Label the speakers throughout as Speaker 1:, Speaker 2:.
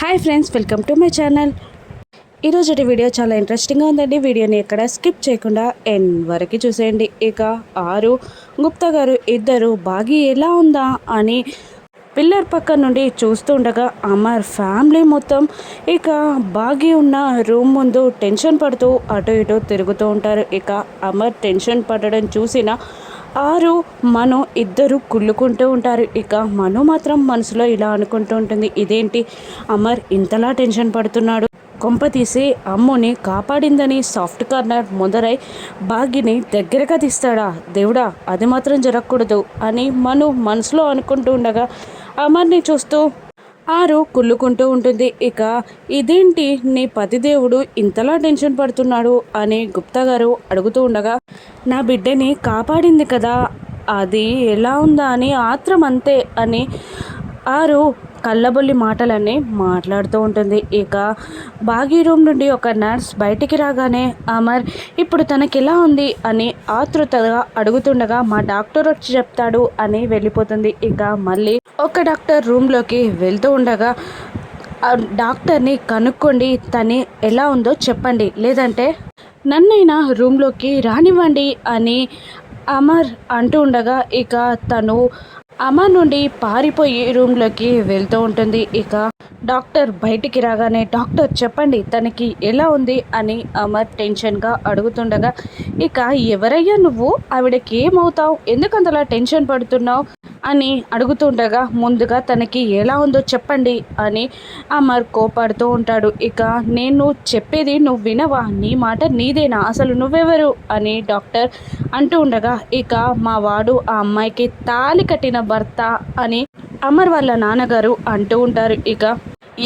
Speaker 1: Hi friends, welcome to my channel. ఈరోజు video చాలా ఇంట్రెస్టింగ్గా ఉందండి. వీడియోని ఎక్కడ స్కిప్ చేయకుండా ఎండ్ వరకు చూసేయండి. ఇక ఆరు గుప్తా గారు ఇద్దరు బాగి ఎలా ఉందా అని పిల్లర్ పక్క నుండి చూస్తూ ఉండగా అమర్ ఫ్యామిలీ మొత్తం ఇక బాగి ఉన్న రూమ్ ముందు టెన్షన్ పడుతూ అటు ఇటు తిరుగుతూ ఉంటారు. ఇక అమర్ టెన్షన్ పడడం చూసిన ఆరు మను ఇద్దరు కుళ్ళుకుంటూ ఉంటారు. ఇక మను మాత్రం మనసులో ఇలా అనుకుంటూ ఉంటుంది, ఇదేంటి అమర్ ఇంతలా టెన్షన్ పడుతున్నాడు, కొంపతీసి అమ్ముని కాపాడిందని సాఫ్ట్ కార్నర్ ముందరై బాగిని దగ్గరగా తీస్తాడా దేవుడా, అది మాత్రం జరగకూడదు అని మను మనసులో అనుకుంటూ ఉండగా అమర్ని చూస్తూ ఆరు కుళ్ళుకుంటూ ఉంటుంది. ఇక ఇదేంటి నీ పతిదేవుడు ఇంతలా టెన్షన్ పడుతున్నాడు అని గుప్తా గారు అడుగుతూ ఉండగా నా బిడ్డని కాపాడింది కదా, అది ఎలా ఉందా అని ఆత్రం అంతే అని ఆరు కళ్ళబొల్లి మాటలన్నీ మాట్లాడుతూ ఉంటుంది. ఇక బాగీ రూమ్ నుండి ఒక నర్స్ బయటికి రాగానే అమర్ ఇప్పుడు తనకి ఎలా ఉంది అని ఆతృతగా అడుగుతుండగా మా డాక్టర్ వచ్చి చెప్తాడు అని వెళ్ళిపోతుంది. ఇక మళ్ళీ ఒక డాక్టర్ రూమ్లోకి వెళ్తూ ఉండగా డాక్టర్ని కనుక్కోండి, తని ఎలా ఉందో చెప్పండి, లేదంటే నన్నైనా రూమ్లోకి రానివ్వండి అని అమర్ అంటూ ఉండగా ఇక తను అమర్ నుండి పారిపోయి రూమ్లోకి వెళ్తూ ఉంటుంది. ఇక డాక్టర్ బయటికి రాగానే డాక్టర్ చెప్పండి తనకి ఎలా ఉంది అని అమర్ టెన్షన్గా అడుగుతుండగా ఇక ఎవరయ్యా నువ్వు, ఆవిడకి ఏమవుతావు, ఎందుకంతలా టెన్షన్ పడుతున్నావు అని అడుగుతుండగా ముందుగా తనకి ఎలా ఉందో చెప్పండి అని అమర్ కోపాడుతూ ఉంటాడు. ఇక నేను చెప్పేది నువ్వు వినవా, నీ మాట నీదేనా, అసలు నువ్వెవరు అని డాక్టర్ అంటూ ఉండగా ఇక మా వాడు ఆ అమ్మాయికి తాళి కట్టిన భర్త అని అమర్ వాళ్ళ నాన్నగారు అంటూ ఉంటారు. ఇక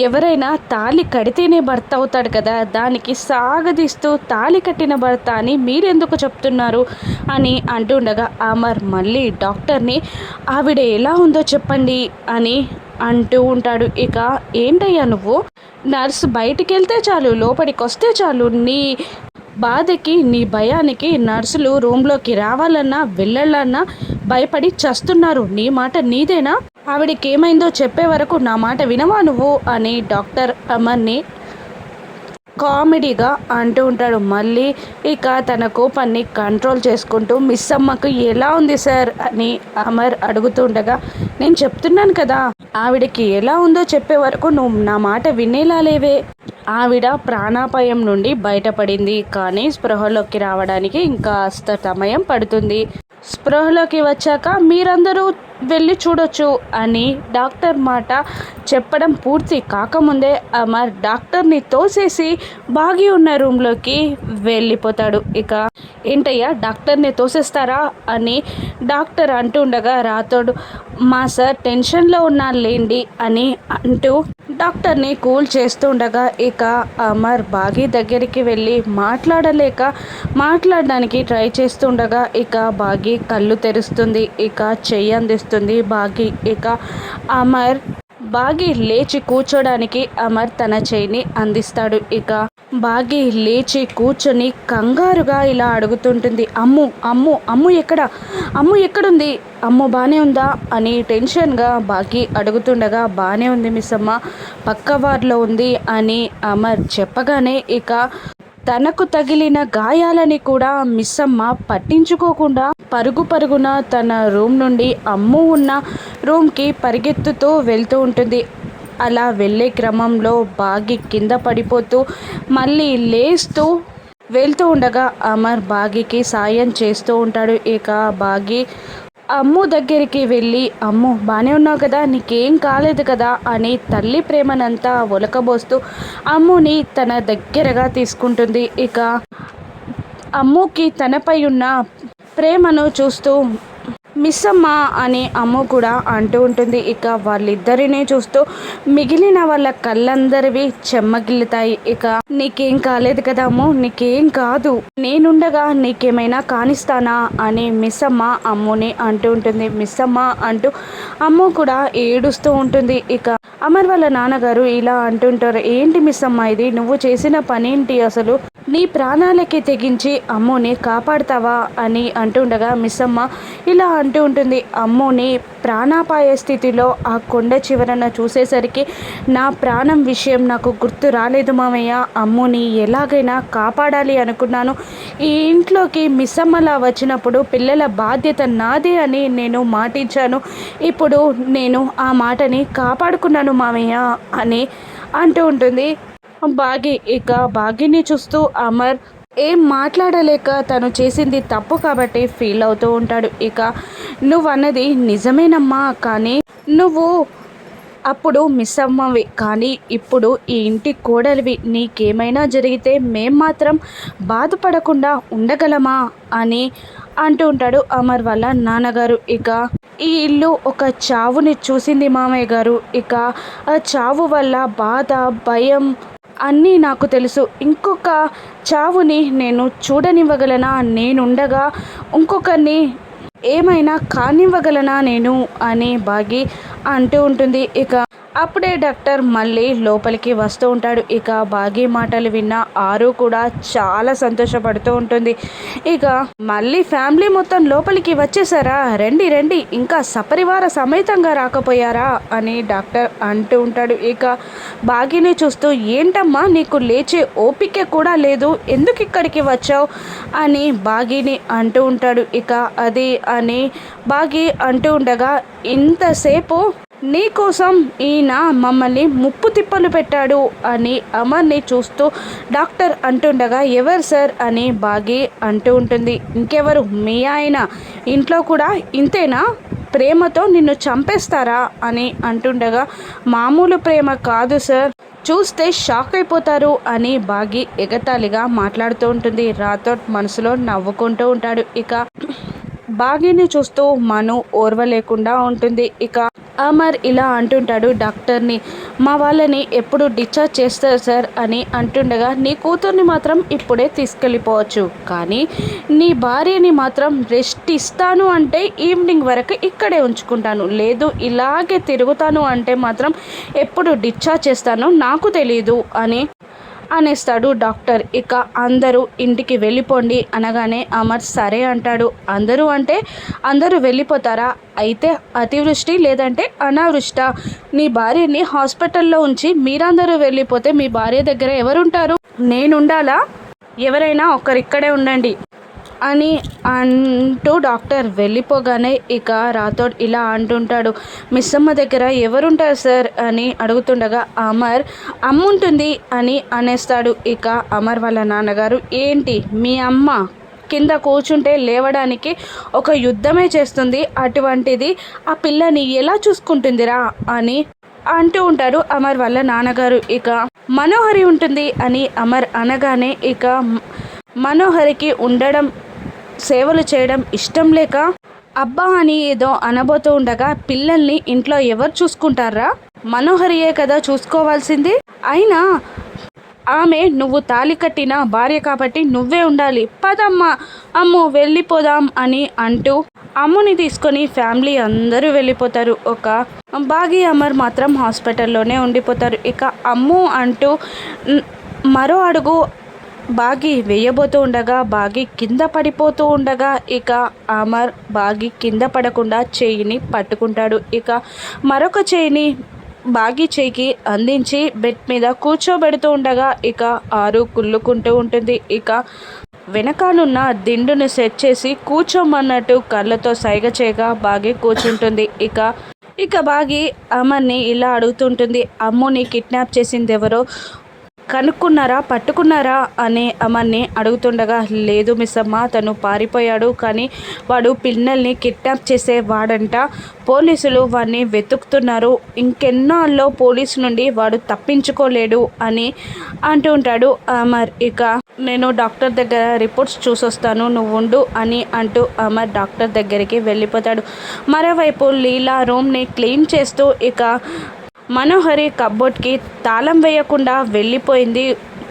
Speaker 1: ఎవరైనా తాళి కడితేనే భర్త అవుతాడు కదా, దానికి సాగదీస్తూ తాళి కట్టిన భర్త అని మీరెందుకు చెప్తున్నారు అని అంటుండగా అమర్ మళ్ళీ డాక్టర్ని ఆవిడ ఎలా ఉందో చెప్పండి అని అంటూ ఉంటాడు. ఇక ఏంటయ్యా నువ్వు, నర్సు బయటికి వెళ్తే చాలు, లోపలికి వస్తే చాలు, నీ బాధకి నీ భయానికి నర్సులు రూమ్లోకి రావాలన్నా వెళ్ళాలన్నా భయపడి చస్తున్నారు, నీ మాట నీదేనా, ఆవిడకి ఏమైందో చెప్పే వరకు నా మాట వినవా నువ్వు అని డాక్టర్ అమర్ని కామెడీగా అంటూ ఉంటాడు. మళ్ళీ ఇక తన కోపాన్ని కంట్రోల్ చేసుకుంటూ మిస్ అమ్మకు ఎలా ఉంది సార్ అని అమర్ అడుగుతుండగా నేను చెప్తున్నాను కదా, ఆవిడకి ఎలా ఉందో చెప్పే వరకు నువ్వు నా మాట వినేలా లేవే, ఆవిడ ప్రాణాపాయం నుండి బయటపడింది, కానీ స్పృహలోకి రావడానికి ఇంకా సమయం పడుతుంది, స్పృహలోకి వచ్చాక మీరందరూ వెళ్ళి చూడొచ్చు అని డాక్టర్ మాట చెప్పడం పూర్తి కాకముందే అమర్ డాక్టర్ని తోసేసి బాగి ఉన్న రూమ్లోకి వెళ్ళిపోతాడు. ఇక ఏంటయ్యా డాక్టర్ని తోసేస్తారా అని డాక్టర్ అంటుండగా రాతోడు మా సార్ టెన్షన్లో ఉన్నారులేండి అని అంటూ డాక్టర్ని కూల్ చేస్తూ ఉండగా ఇక అమర్ బాగి దగ్గరికి వెళ్ళి మాట్లాడడానికి ట్రై చేస్తుండగా ఇక బాగి కళ్ళు తెరుస్తుంది, ఇక చెయ్యి అందిస్తుంది బాగి. ఇక అమర్ బాగి లేచి కూర్చోడానికి అమర్ తన చేయిని అందిస్తాడు. ఇక బాగి లేచి కూర్చొని కంగారుగా ఇలా అడుగుతుంటుంది, అమ్ము ఎక్కడుంది, అమ్ము బాగానే ఉందా అని టెన్షన్గా బాగి అడుగుతుండగా బాగానే ఉంది మిస్ అమ్మ, పక్క వార్డులో ఉంది అని అమర్ చెప్పగానే ఇక తనకు తగిలిన గాయాలని కూడా మిస్ అమ్మ పట్టించుకోకుండా పరుగున తన రూమ్ నుండి అమ్ము ఉన్న రూమ్కి పరిగెత్తుతూ వెళ్తూ ఉంటుంది. అలా వెళ్ళే క్రమంలో బాగి కింద పడిపోతూ మళ్ళీ లేస్తూ వెళ్తూ ఉండగా అమర్ బాగికి సాయం చేస్తూ ఉంటాడు. ఇక బాగి అమ్ము దగ్గరికి వెళ్ళి అమ్ము బాగానే ఉన్నావు కదా, నీకేం కాలేదు కదా అని తల్లి ప్రేమనంతా ఒలకబోస్తూ అమ్ముని తన దగ్గరగా తీసుకుంటుంది. ఇక అమ్ముకి తనపై ఉన్న ప్రేమను చూస్తూ మిస్ అమ్మ అని అమ్ము కూడా అంటూ ఉంటుంది. ఇక వాళ్ళిద్దరినీ చూస్తూ మిగిలిన వాళ్ళ కళ్ళందరివి చెమ్మగిల్లుతాయి. ఇక నీకేం కాలేదు కదా అమ్ము, నీకేం కాదు, నేనుండగా నీకేమైనా కానిస్తానా అని మిస్ అమ్మ అమ్ముని అంటూ ఉంటుంది. మిస్ అమ్మ అంటూ అమ్ము కూడా ఏడుస్తూ ఉంటుంది. ఇక అమర్ వాళ్ళ నాన్నగారు ఇలా అంటుంటారు, ఏంటి మిస్ అమ్మ ఇది, నువ్వు చేసిన పనేంటి, అసలు నీ ప్రాణాలకి తెగించి అమ్ముని కాపాడతావా అని అంటుండగా మిస్ అమ్మ ఇలా అంటూ ఉంటుంది, అమ్మోని ప్రాణాపాయ స్థితిలో ఆ కొండ చివరన చూసేసరికి నా ప్రాణం విషయం నాకు గుర్తు రాలేదు మామయ్య. అమ్మోని ఎలాగైనా కాపాడాలి అనుకున్నాను. ఈ ఇంట్లోకి మిస్సమ్మలా వచ్చినప్పుడు పిల్లల బాధ్యత నాదే అని నేను మాటించాను. ఇప్పుడు నేను ఆ మాటని కాపాడుకున్నాను మామయ్య అని అంటూ ఉంటుంది బాగి. ఇక బాగిని చూస్తూ అమర్ ఏం మాట్లాడలేక తను చేసింది తప్పు కాబట్టి ఫీల్ అవుతూ ఉంటాడు. ఇక నువ్వన్నది నిజమేనమ్మా, కానీ నువ్వు అప్పుడు మిస్ అమ్మవి, కానీ ఇప్పుడు ఈ ఇంటి కోడలివి. నీకేమైనా జరిగితే మేం మాత్రం బాధపడకుండా ఉండగలమా అని అంటూ ఉంటాడు అమర్ వాళ్ళ నాన్నగారు. ఇక ఈ ఇల్లు ఒక చావుని చూసింది మామయ్య గారు. ఇక ఆ చావు వల్ల బాధ, భయం అన్నీ నాకు తెలుసు. ఇంకొక చావుని నేను చూడనివ్వగలనా? నేనుండగా ఇంకొకరిని ఏమైనా కానివ్వగలనా నేను అని బాగి అంటూ ఉంటుంది. ఇక అప్పుడే డాక్టర్ మళ్ళీ లోపలికి వస్తూ ఉంటాడు. ఇక బాగి మాటలు విన్న ఆరు కూడా చాలా సంతోషపడుతూ ఉంటుంది. ఇక మళ్ళీ ఫ్యామిలీ మొత్తం లోపలికి వచ్చేసారా, రండి రండి, ఇంకా సపరివార సమేతంగా రాకపోయారా అని డాక్టర్ అంటూ ఉంటాడు. ఇక బాగిని చూస్తూ, ఏంటమ్మా నీకు లేచే ఓపిక కూడా లేదు, ఎందుకు ఇక్కడికి వచ్చావు అని బాగిని అంటూ ఉంటాడు. ఇక అది అని బాగి అంటూ ఉండగా, ఇంతసేపు నీకోసం ఈయన మమ్మల్ని ముప్పు తిప్పలు పెట్టాడు అని అమర్ని చూస్తూ డాక్టర్ అంటుండగా, ఎవరు సార్ అని బాగి అంటూ ఉంటుంది. ఇంకెవరు, మీ ఆయన. ఇంట్లో కూడా ఇంతేనా, ప్రేమతో నిన్ను చంపేస్తారా అని అంటుండగా, మామూలు ప్రేమ కాదు సార్, చూస్తే షాక్ అయిపోతారు అని బాగి ఎగతాళిగా మాట్లాడుతూ ఉంటుంది. రాథోడ్ మనసులో నవ్వుకుంటూ ఉంటాడు. ఇక బాగిని చూస్తూ మను ఓర్వలేకుండా ఉంటుంది. ఇక అమర్ ఇలా అంటుంటాడు డాక్టర్ని, మా వాళ్ళని ఎప్పుడు డిశ్చార్జ్ చేస్తారు సార్ అని అంటుండగా, నీ కూతుర్ని మాత్రం ఇప్పుడే తీసుకెళ్ళిపోవచ్చు, కానీ నీ భార్యని మాత్రం రెస్ట్ ఇస్తాను అంటే ఈవినింగ్ వరకు ఇక్కడే ఉంచుకుంటాను, లేదు ఇలాగే తిరుగుతాను అంటే మాత్రం ఎప్పుడు డిశ్చార్జ్ చేస్తానో నాకు తెలీదు అని అనేస్తాడు డాక్టర్. ఇక అందరూ ఇంటికి వెళ్ళిపోండి అనగానే అమర్ సరే అంటాడు. అందరూ అంటే అందరూ వెళ్ళిపోతారా? అయితే అతివృష్టి లేదంటే అనావృష్ట, నీ భార్యని హాస్పిటల్లో ఉంచి మీరందరూ వెళ్ళిపోతే మీ భార్య దగ్గర ఎవరుంటారు? నేనుండాలా? ఎవరైనా ఒకరిక్కడే ఉండండి అని అంటూ డాక్టర్ వెళ్ళిపోగానే ఇక రాథోడ్ ఇలా అంటుంటాడు, మిస్సమ్మ దగ్గర ఎవరుంటారు సార్ అని అడుగుతుండగా, అమర్ అమ్ముంటుంది అని అనేస్తాడు. ఇక అమర్ వాళ్ళ నాన్నగారు, ఏంటి మీ అమ్మ కింద కూర్చుంటే లేవడానికి ఒక యుద్ధమే చేస్తుంది, అటువంటిది ఆ పిల్లని ఎలా చూసుకుంటుందిరా అని అంటూ ఉంటారు అమర్ వాళ్ళ నాన్నగారు. ఇక మనోహరి ఉంటుంది అని అమర్ అనగానే ఇక మనోహరికి ఉండడం, సేవలు చేయడం ఇష్టం లేక అబ్బా అని ఏదో అనబోతూ ఉండగా, పిల్లల్ని ఇంట్లో ఎవరు చూసుకుంటారా? మనోహరియే కదా చూసుకోవాల్సింది. అయినా ఆమె నువ్వు తాళి కట్టిన భార్య కాబట్టి నువ్వే ఉండాలి, పదమ్మా అమ్ము వెళ్ళిపోదాం అని అంటూ అమ్ముని తీసుకొని ఫ్యామిలీ అందరూ వెళ్ళిపోతారు. ఒక బాగి అమర్ మాత్రం హాస్పిటల్లోనే ఉండిపోతారు. ఇక అమ్ము అంటూ మరో అడుగు బాగి వేయబోతూ ఉండగా బాగి కింద పడిపోతూ ఉండగా ఇక అమర్ బాగి కింద పడకుండా చేయిని పట్టుకుంటాడు. ఇక మరొక చేయిని బాగి చేయికి అందించి బెడ్ మీద కూర్చోబెడుతూ ఉండగా ఇక ఆరు కుళ్ళుకుంటూ ఉంటుంది. ఇక వెనకాలన్న దిండును సెట్ చేసి కూర్చోమన్నట్టు కళ్ళతో సైగ చేయగా బాగి కూర్చుంటుంది. ఇక బాగి అమర్ని ఇలా అడుగుతుంటుంది, అమ్ముని కిడ్నాప్ చేసింది ఎవరో కనుక్కున్నారా, పట్టుకున్నారా అని అమర్ని అడుగుతుండగా, లేదు మిస్ అమ్మ, తను పారిపోయాడు, కానీ వాడు పిల్లల్ని కిడ్నాప్ చేసేవాడంట, పోలీసులు వాడిని వెతుకుతున్నారు, ఇంకెన్నాళ్ళలో పోలీసు నుండి వాడు తప్పించుకోలేడు అని అంటూ ఉంటాడు అమర్. ఇక నేను డాక్టర్ దగ్గర రిపోర్ట్స్ చూసొస్తాను, నువ్వు ఉండు అని అంటూ అమర్ డాక్టర్ దగ్గరికి వెళ్ళిపోతాడు. మరోవైపు లీలా రూమ్ని క్లీన్ చేస్తూ ఇక మనోహరి కబ్బోర్డ్కి తాళం వేయకుండా వెళ్ళిపోయింది.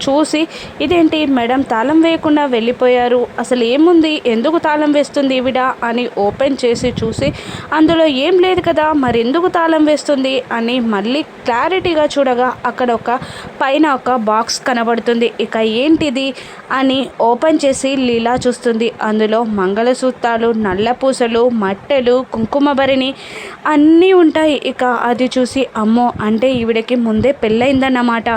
Speaker 1: చూసి ఇదేంటి మేడం తాళం వేయకుండా వెళ్ళిపోయారు, అసలు ఏముంది, ఎందుకు తాళం వేస్తుంది ఈవిడ అని ఓపెన్ చేసి చూసి అందులో ఏం లేదు కదా, మరి ఎందుకు తాళం వేస్తుంది అని మళ్ళీ క్లారిటీగా చూడగా అక్కడ పైన ఒక బాక్స్ కనబడుతుంది. ఇక ఏంటిది అని ఓపెన్ చేసి లీలా చూస్తుంది. అందులో మంగళసూత్రాలు, నల్ల పూసలు, మట్టెలు, కుంకుమ భరిణి అన్నీ ఉంటాయి. ఇక అది చూసి అమ్మో, అంటే ఈవిడకి ముందే పెళ్ళయిందన్నమాట,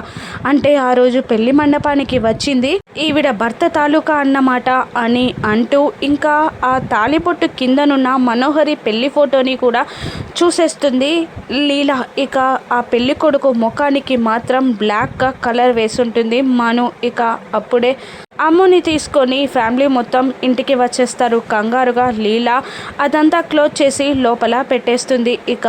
Speaker 1: అంటే ఆ రోజు పెళ్లి మండపానికి వచ్చింది ఈవిడ భర్త తాలూకా అన్నమాట అని అంటూ ఇంకా ఆ తాళిబొట్టు కిందనున్న మనోహరి పెళ్లి ఫోటోని కూడా చూసేస్తుంది లీల. ఇక ఆ పెళ్లి కొడుకు ముఖానికి మాత్రం బ్లాక్గా కలర్ వేసుంటుంది మను. ఇక అప్పుడే అమ్ముని తీసుకొని ఫ్యామిలీ మొత్తం ఇంటికి వచ్చేస్తారు కంగారుగా. లీల అదంతా క్లోజ్ చేసి లోపల పెట్టేస్తుంది. ఇక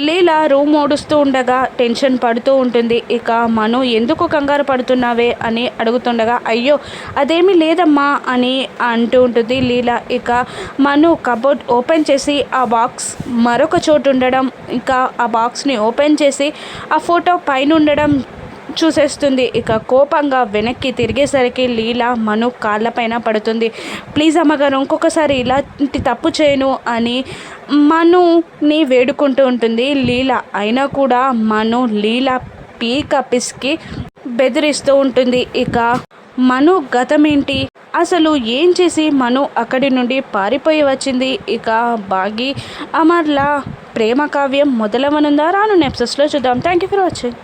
Speaker 1: లీల రూమ్ ఓడుస్తూ ఉండగా టెన్షన్ పడుతూ ఉంటుంది. ఇక మను ఎందుకు కంగారు పడుతున్నావే అని అడుగుతుండగా అయ్యో అదేమీ లేదమ్మా అని అంటూ ఉంటుంది లీల. ఇక మను కబోర్డ్ ఓపెన్ చేసి ఆ బాక్స్ మరొక చోటు ఉండడం, ఇంకా ఆ బాక్స్ని ఓపెన్ చేసి ఆ ఫోటో పైన ఉండడం చూసేస్తుంది. ఇక కోపంగా వెనక్కి తిరిగేసరికి లీల మను కాళ్ళపైన పడుతుంది. ప్లీజ్ అమ్మగారు ఇంకొకసారి ఇలాంటి తప్పు చేయను అని మనుని వేడుకుంటూ ఉంటుంది లీల. అయినా కూడా మను లీల పీక పిసికి బెదిరిస్తూ ఉంటుంది. ఇక మను గతమేంటి, అసలు ఏం చేసి మను అక్కడి నుండి పారిపోయి వచ్చింది? ఇక బాగి అమర్ల ప్రేమ కావ్యం మొదలవనుందా? రాను ఎపిసోడ్స్లో చూద్దాం. Thank you for watching.